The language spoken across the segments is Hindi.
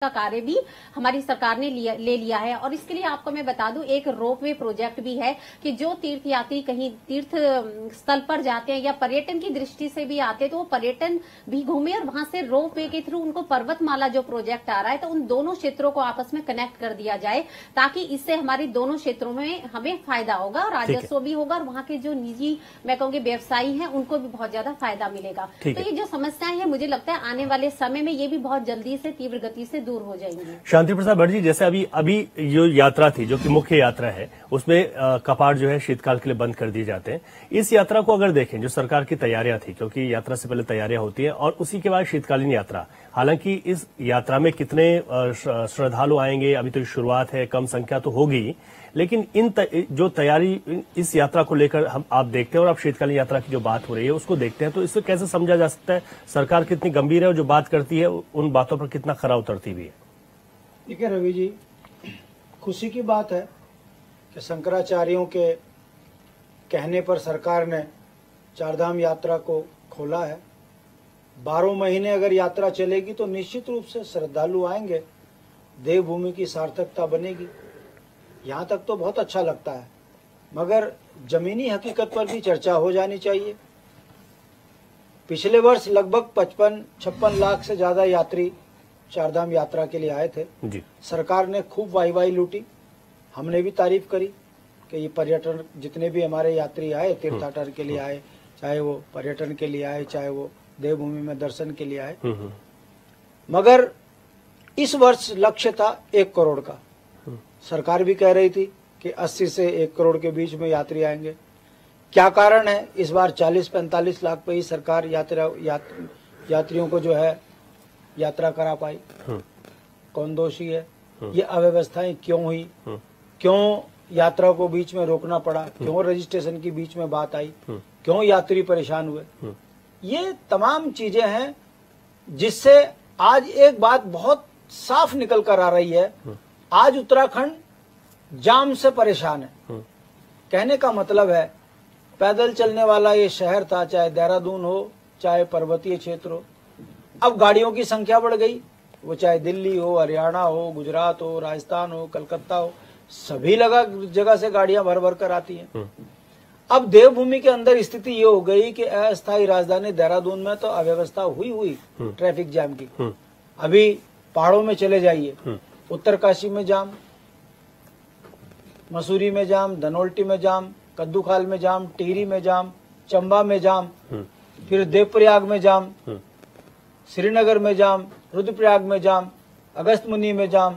का कार्य भी हमारी सरकार ने ले लिया है। और इसके लिए आपको मैं बता दूं, एक रोपवे प्रोजेक्ट भी है कि जो तीर्थयात्री कहीं तीर्थ स्थल पर जाते हैं या पर्यटन की दृष्टि से भी आते हैं तो वो पर्यटन भी घूमे और वहां से रोपवे के थ्रू उनको पर्वतमाला जो प्रोजेक्ट आ रहा है तो उन दोनों क्षेत्रों को आपस में कनेक्ट कर दिया जाए, ताकि इससे हमारी दोनों क्षेत्रों में हमें फायदा होगा, राजस्व भी होगा और वहां के जो निजी मैं कहूंगी व्यवसायी हैं उनको भी बहुत ज्यादा फायदा मिलेगा। तो ये जो समस्याएं हैं मुझे लगता है आने वाले समय में ये भी बहुत जल्दी से तीव्र गति से दूर हो जाएंगी। शांति प्रसाद भट्ट जी, जैसे अभी जो यात्रा थी, जो कि मुख्य यात्रा है, उसमें कपाट जो है शीतकाल के लिए बंद कर दिए जाते हैं। इस यात्रा को अगर देखें, जो सरकार की तैयारियां थी, क्योंकि यात्रा से पहले तैयारियां होती है और उसी के बाद शीतकालीन यात्रा, हालांकि इस यात्रा में कितने श्रद्धालु आएंगे अभी तो शुरुआत है, कम संख्या तो होगी, लेकिन जो तैयारी इस यात्रा को लेकर आप देखते हैं और आप शीतकालीन यात्रा की जो बात हो रही है उसको देखते हैं, तो इससे कैसे समझा जा सकता है सरकार कितनी गंभीर है और जो बात करती है उन बातों पर कितना खरा उतरती भी है? देखिए रवि जी, खुशी की बात है कि शंकराचार्यों के कहने पर सरकार ने चारधाम यात्रा को खोला है। 12 महीने अगर यात्रा चलेगी तो निश्चित रूप से श्रद्धालु आएंगे, देवभूमि की सार्थकता बनेगी। यहाँ तक तो बहुत अच्छा लगता है, मगर जमीनी हकीकत पर भी चर्चा हो जानी चाहिए। पिछले वर्ष लगभग 55-56 लाख से ज्यादा यात्री चारधाम यात्रा के लिए आए थे जी। सरकार ने खूब वाहवाही लूटी, हमने भी तारीफ करी कि ये पर्यटन जितने भी हमारे यात्री आए, तीर्थाटन के लिए आए, चाहे वो पर्यटन के लिए आए, चाहे वो देवभूमि में दर्शन के लिए आए, मगर इस वर्ष लक्ष्य था 1 करोड़ का। सरकार भी कह रही थी कि 80 से 1 करोड़ के बीच में यात्री आएंगे। क्या कारण है इस बार 40-45 लाख पे ही सरकार यात्रियों को जो है यात्रा करा पाई? कौन दोषी है? ये अव्यवस्थाएं क्यों हुई? क्यों यात्रा को बीच में रोकना पड़ा? क्यों रजिस्ट्रेशन की बीच में बात आई? क्यों यात्री परेशान हुए? ये तमाम चीजें हैं जिससे आज एक बात बहुत साफ निकल कर आ रही है, आज उत्तराखंड जाम से परेशान है। कहने का मतलब है, पैदल चलने वाला ये शहर था, चाहे देहरादून हो, चाहे पर्वतीय क्षेत्र हो। अब गाड़ियों की संख्या बढ़ गई, वो चाहे दिल्ली हो, हरियाणा हो, गुजरात हो, राजस्थान हो, कलकत्ता हो, सभी जगह से गाड़ियां भर भर कर आती हैं। अब देवभूमि के अंदर स्थिति ये हो गई कि अस्थायी राजधानी देहरादून में तो अव्यवस्था हुई ट्रैफिक जाम की। अभी पहाड़ों में चले जाइए, उत्तरकाशी में जाम, मसूरी में जाम, धनोल्टी में जाम, कद्दूखाल में जाम, टिहरी में जाम, चंबा में जाम, फिर देवप्रयाग में जाम, श्रीनगर में जाम, रुद्रप्रयाग में जाम, अगस्त्यमुनि में जाम,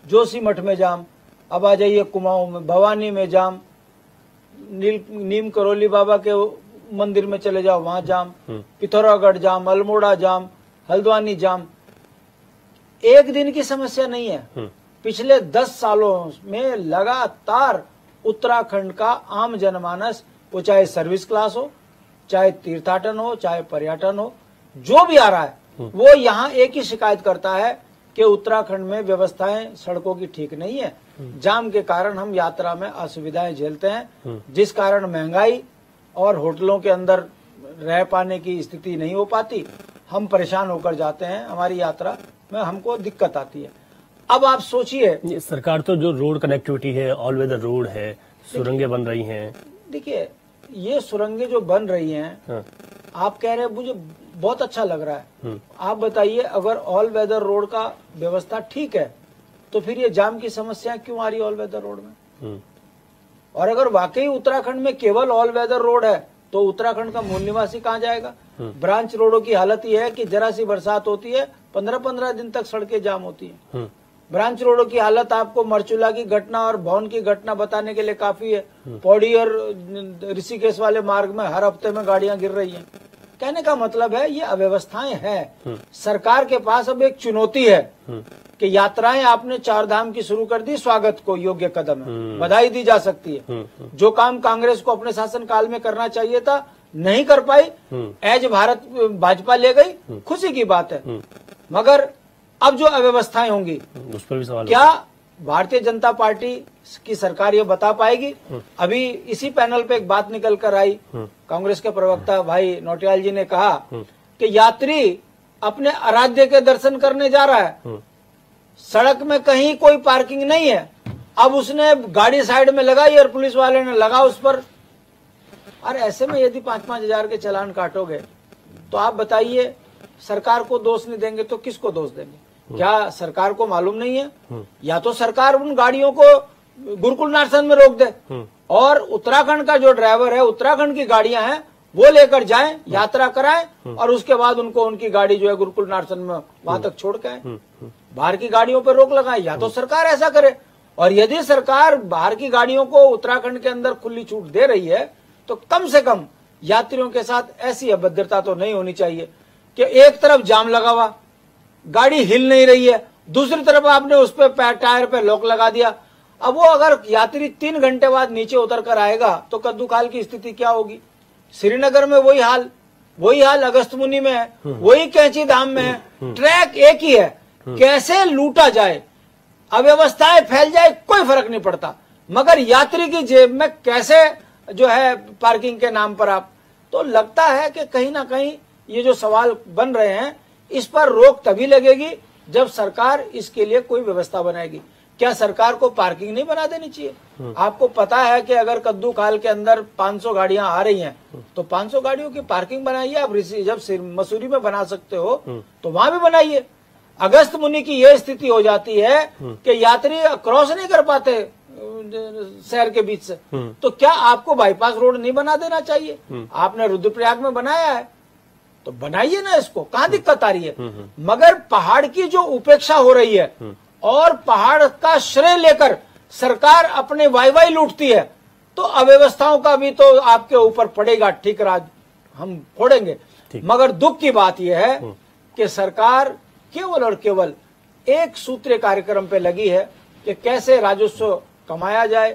जोशीमठ में जाम, अब आ जाइए कुमाऊं में, भवानी में जाम, नीम करोली बाबा के मंदिर में चले जाओ, वहां जाम, पिथौरागढ़ जाम, अल्मोड़ा जाम, हल्द्वानी जाम। एक दिन की समस्या नहीं है, पिछले 10 सालों में लगातार उत्तराखंड का आम जनमानस, वो चाहे सर्विस क्लास हो, चाहे तीर्थाटन हो, चाहे पर्यटन हो, जो भी आ रहा है वो यहाँ एक ही शिकायत करता है कि उत्तराखंड में व्यवस्थाएं सड़कों की ठीक नहीं है। जाम के कारण हम यात्रा में असुविधाएं झेलते हैं, जिस कारण महंगाई और होटलों के अंदर रह पाने की स्थिति नहीं हो पाती, हम परेशान होकर जाते हैं, हमारी यात्रा में हमको दिक्कत आती है। अब आप सोचिए, सरकार तो जो रोड कनेक्टिविटी है, ऑल वेदर रोड है, सुरंगें बन रही हैं। देखिए, ये सुरंगें जो बन रही हैं, आप कह रहे हैं मुझे बहुत अच्छा लग रहा है। आप बताइए, अगर ऑल वेदर रोड का व्यवस्था ठीक है तो फिर ये जाम की समस्या क्यों आ रही है ऑल वेदर रोड में? और अगर वाकई उत्तराखंड में केवल ऑल वेदर रोड है तो उत्तराखंड का मूल निवासी कहाँ जाएगा? ब्रांच रोडों की हालत ये है कि जरा सी बरसात होती है, 15-15 दिन तक सड़कें जाम होती हैं। ब्रांच रोडों की हालत आपको मरचुला की घटना और भवन की घटना बताने के लिए काफी है। पौड़ी और ऋषिकेश वाले मार्ग में हर हफ्ते में गाड़ियां गिर रही हैं। कहने का मतलब है ये अव्यवस्थाएं हैं। सरकार के पास अब एक चुनौती है कि यात्राएं आपने चारधाम की शुरू कर दी, स्वागत को योग्य कदम है, बधाई दी जा सकती है। जो काम कांग्रेस को अपने शासन काल में करना चाहिए था नहीं कर पाई, एज भारत भाजपा ले गई, खुशी की बात है। मगर अब जो अव्यवस्थाएं होंगी उस पर भी सवाल, क्या भारतीय जनता पार्टी की सरकार ये बता पाएगी? अभी इसी पैनल पे एक बात निकल कर आई, कांग्रेस के प्रवक्ता भाई नौटियाल जी ने कहा कि यात्री अपने आराध्य के दर्शन करने जा रहा है, सड़क में कहीं कोई पार्किंग नहीं है, अब उसने गाड़ी साइड में लगाई और पुलिस वाले ने लगा उस पर। और ऐसे में यदि 5-5 हजार के चालान काटोगे तो आप बताइए, सरकार को दोष नहीं देंगे तो किसको दोष देंगे? क्या सरकार को मालूम नहीं है? या तो सरकार उन गाड़ियों को गुरुकुल नार्सन में रोक दे और उत्तराखंड का जो ड्राइवर है, उत्तराखंड की गाड़ियां हैं वो लेकर जाएं, यात्रा कराएं और उसके बाद उनको उनकी गाड़ी जो है गुरुकुल नार्सन में वहां तक छोड़ के आए। बाहर की गाड़ियों पर रोक लगाए, या तो सरकार ऐसा करे। और यदि सरकार बाहर की गाड़ियों को उत्तराखंड के अंदर खुली छूट दे रही है तो कम से कम यात्रियों के साथ ऐसी अभद्रता तो नहीं होनी चाहिए कि एक तरफ जाम लगा हुआ, गाड़ी हिल नहीं रही है, दूसरी तरफ आपने उस पे टायर पे लॉक लगा दिया। अब वो अगर यात्री 3 घंटे बाद नीचे उतर कर आएगा तो कद्दूकाल की स्थिति क्या होगी? श्रीनगर में वही हाल अगस्तमुनि में है, वही कैंची धाम में है, ट्रैक एक ही है। कैसे लूटा जाए, अव्यवस्थाएं फैल जाए, कोई फर्क नहीं पड़ता, मगर यात्री की जेब में कैसे जो है पार्किंग के नाम पर आप, तो लगता है कि कहीं ना कहीं ये जो सवाल बन रहे हैं इस पर रोक तभी लगेगी जब सरकार इसके लिए कोई व्यवस्था बनाएगी। क्या सरकार को पार्किंग नहीं बना देनी चाहिए? आपको पता है कि अगर कद्दूकाल के अंदर 500 गाड़ियां आ रही हैं तो 500 गाड़ियों की पार्किंग बनाइए। आप जब मसूरी में बना सकते हो तो वहां भी बनाइए। अगस्त मुनि की यह स्थिति हो जाती है कि यात्री क्रॉस नहीं कर पाते शहर के बीच से, तो क्या आपको बाईपास रोड नहीं बना देना चाहिए? आपने रुद्रप्रयाग में बनाया है तो बनाइए ना, इसको कहाँ दिक्कत आ रही है? मगर पहाड़ की जो उपेक्षा हो रही है और पहाड़ का श्रेय लेकर सरकार अपने वाई लूटती है तो अव्यवस्थाओं का भी तो आपके ऊपर पड़ेगा, ठीक राज हम फोड़ेंगे। मगर दुख की बात यह है कि सरकार केवल और केवल एक सूत्रीय कार्यक्रम पे लगी है कि कैसे राजस्व कमाया जाए,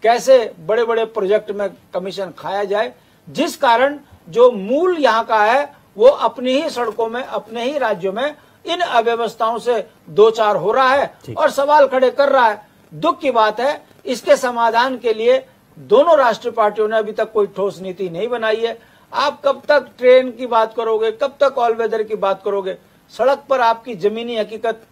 कैसे बड़े बड़े प्रोजेक्ट में कमीशन खाया जाए, जिस कारण जो मूल यहाँ का है वो अपनी ही सड़कों में, अपने ही राज्यों में इन अव्यवस्थाओं से दो चार हो रहा है और सवाल खड़े कर रहा है। दुख की बात है, इसके समाधान के लिए दोनों राष्ट्रीय पार्टियों ने अभी तक कोई ठोस नीति नहीं बनाई है। आप कब तक ट्रेन की बात करोगे, कब तक ऑल वेदर की बात करोगे? सड़क पर आपकी जमीनी हकीकत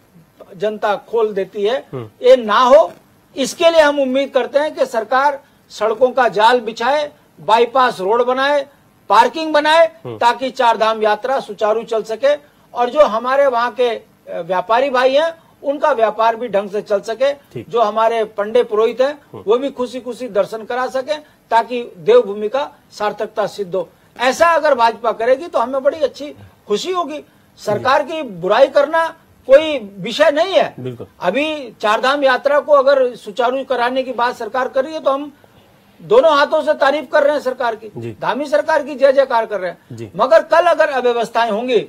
जनता खोल देती है, ये ना हो इसके लिए हम उम्मीद करते हैं कि सरकार सड़कों का जाल बिछाए, बाईपास रोड बनाए, पार्किंग बनाए, ताकि चारधाम यात्रा सुचारू चल सके और जो हमारे वहाँ के व्यापारी भाई हैं उनका व्यापार भी ढंग से चल सके, जो हमारे पंडे पुरोहित हैं वो भी खुशी खुशी दर्शन करा सके, ताकि देवभूमि का सार्थकता सिद्ध हो। ऐसा अगर भाजपा करेगी तो हमें बड़ी अच्छी खुशी होगी। सरकार की बुराई करना कोई विषय नहीं है। अभी चारधाम यात्रा को अगर सुचारू कराने की बात सरकार कर रही है तो हम दोनों हाथों से तारीफ कर रहे हैं सरकार की, धामी सरकार की जय जयकार कर रहे हैं। मगर कल अगर अव्यवस्थाएं होंगी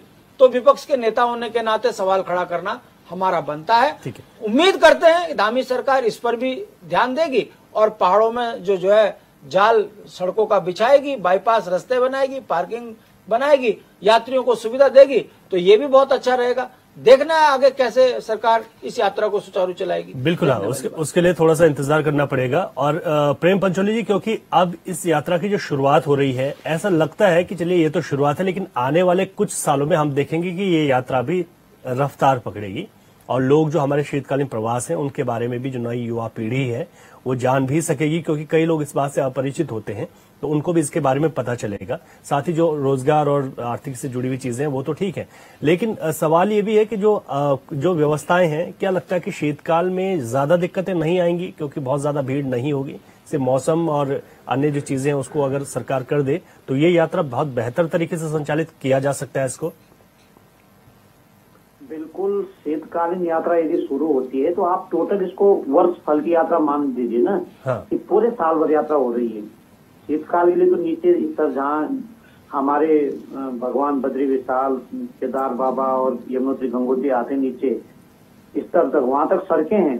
तो विपक्ष के नेता होने के नाते सवाल खड़ा करना हमारा बनता है। उम्मीद करते हैं धामी सरकार इस पर भी ध्यान देगी और पहाड़ों में जो है जाल सड़कों का बिछाएगी, बाईपास रास्ते बनाएगी, पार्किंग बनाएगी, यात्रियों को सुविधा देगी, तो ये भी बहुत अच्छा रहेगा। देखना है आगे कैसे सरकार इस यात्रा को सुचारू चलाएगी। बिल्कुल हाँ, उसके लिए थोड़ा सा इंतजार करना पड़ेगा। और प्रेम पंचोली जी, क्योंकि अब इस यात्रा की जो शुरुआत हो रही है, ऐसा लगता है कि चलिए ये तो शुरुआत है, लेकिन आने वाले कुछ सालों में हम देखेंगे कि ये यात्रा भी रफ्तार पकड़ेगी और लोग जो हमारे शीतकालीन प्रवास हैं उनके बारे में भी जो नई युवा पीढ़ी है वो जान भी सकेगी, क्योंकि कई लोग इस बात से अपरिचित होते हैं तो उनको भी इसके बारे में पता चलेगा। साथ ही जो रोजगार और आर्थिक से जुड़ी हुई चीजें हैं वो तो ठीक है, लेकिन सवाल ये भी है कि जो व्यवस्थाएं हैं, क्या लगता है कि शीतकाल में ज्यादा दिक्कतें नहीं आएंगी क्योंकि बहुत ज्यादा भीड़ नहीं होगी? सिर्फ मौसम और अन्य जो चीजें हैं उसको अगर सरकार कर दे तो ये यात्रा बहुत बेहतर तरीके से संचालित किया जा सकता है इसको। बिल्कुल, शीतकालीन यात्रा यदि शुरू होती है तो आप टोटल इसको वर्ष फल की यात्रा मान दीजिए ना। हाँ। कि पूरे साल भर यात्रा हो रही है। शीतकाल के लिए तो नीचे इस तरह जहाँ हमारे भगवान बद्री विशाल, केदार बाबा और यमुनोत्री गंगोत्री आते नीचे इस तरह तक, वहां तक सड़कें हैं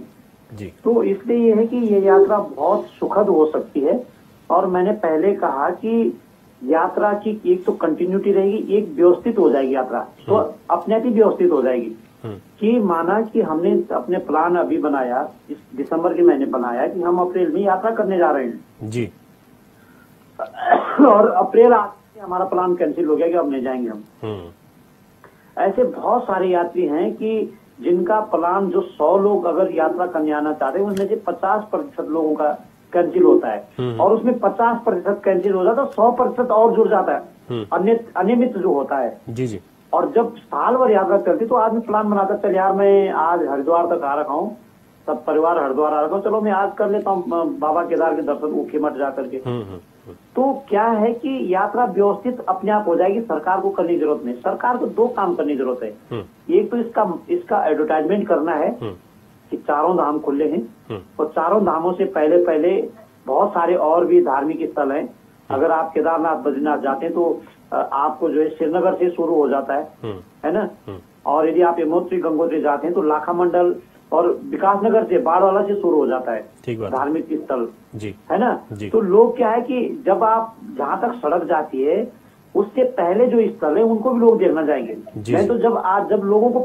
जी। तो इसलिए ये है कि ये यात्रा बहुत सुखद हो सकती है। और मैंने पहले कहा कि यात्रा की एक तो कंटिन्यूटी रहेगी, एक व्यवस्थित हो जाएगी यात्रा, तो अपने आप ही व्यवस्थित हो जाएगी। कि माना कि हमने अपने प्लान अभी बनाया, इस दिसंबर के महीने बनाया कि हम अप्रैल में यात्रा करने जा रहे हैं जी, और अप्रैल आते हमारा प्लान कैंसिल हो गया कि अब नहीं जाएंगे हम। ऐसे बहुत सारे यात्री हैं कि जिनका प्लान जो 100 लोग अगर यात्रा करने आना चाहते हैं उनमें से 50% लोगों का कैंसिल होता है और उसमें 50% कैंसिल हो जाता है, 100% और जुड़ जाता है अनियमित जो होता है। जी। और जब साल भर यात्रा चलती तो आदमी प्लान बनाता, चल यार मैं आज हरिद्वार तक आ रखा हूँ, सब परिवार हरिद्वार आ रखा हूँ, चलो मैं आज कर लेता हूँ बाबा केदार के दर्शन ऊखी मठ जा करके। तो क्या है कि यात्रा व्यवस्थित अपने आप हो जाएगी, सरकार को करने की जरूरत नहीं। सरकार को 2 काम करने की जरूरत है। एक तो इसका एडवर्टाइजमेंट करना है कि चारों धाम खुले हैं और चारों धामों से पहले बहुत सारे और भी धार्मिक स्थल हैं। अगर आप केदारनाथ बद्रीनाथ जाते हैं तो आपको जो है श्रीनगर से शुरू हो जाता है ना। और यदि आप यमुनोत्री गंगोत्री जाते हैं तो लाखा मंडल और विकासनगर से बाड़वाला से शुरू हो जाता है धार्मिक स्थल जी, है ना जी। तो लोग क्या है कि जब आप जहाँ तक सड़क जाती है उससे पहले जो स्थल है उनको भी लोग देखना चाहेंगे। मैं तो जब लोगों को